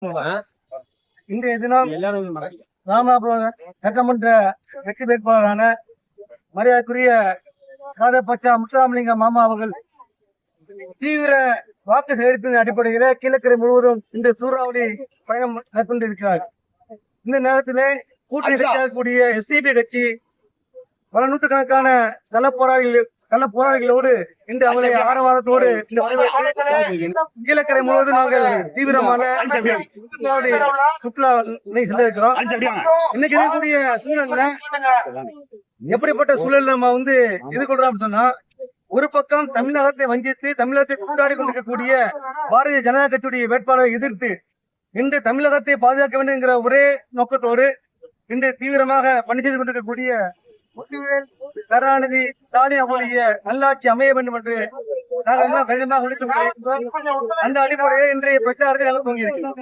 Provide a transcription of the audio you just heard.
இன்றைய தினம் ராமநாதபுரம் சட்டமன்ற வெற்றி வேட்பாளரான மரியாதைக்குரிய ராதபச்சா முத்துராமலிங்க மாமா அவர்கள் தீவிர வாக்கு சேகரிப்பின் அடிப்படையில கீழக்கரை முழுவதும் இன்று சூறாவளி பயணம் மேற்கொண்டிருக்கிறார். இந்த நேரத்திலே கூட்டணி கட்சியாகக்கூடிய எஸ்டிபி கட்சி பல நூற்றுக்கணக்கான கள போராளிகளோடு இன்று அவளை ஆரவாரத்தோடு கீழக்கரை முழுவதும் நாங்கள் தீவிரமான சுற்றுலா செல்ல இருக்கிறோம். இன்னைக்கு இருக்கக்கூடிய சூழல்ல எப்படிப்பட்ட சூழல் நம்ம எதிர்கொள்றோம் சொன்னா, ஒரு பக்கம் தமிழகத்தை வஞ்சித்து தமிழகத்தை கொண்டாடி கொண்டிருக்கக்கூடிய பாரதிய ஜனதா கட்சியுடைய வேட்பாளரை எதிர்த்து இன்று தமிழகத்தை பாதுகாக்க வேண்டும் என்கிற ஒரே நோக்கத்தோடு இன்று தீவிரமாக பணி செய்து கொண்டிருக்கக்கூடிய கருணாநிதி ஸ்டாலின் அவருடைய நல்லாட்சி அமைய வேண்டும் என்று நாங்கள் எல்லாம் கடினமாக உழைத்துக் கொண்டிருக்கிறோம். அந்த அடிப்படையில் இன்றைய பிரச்சாரத்தை நாங்கள் துவங்கியிருக்கிறோம்.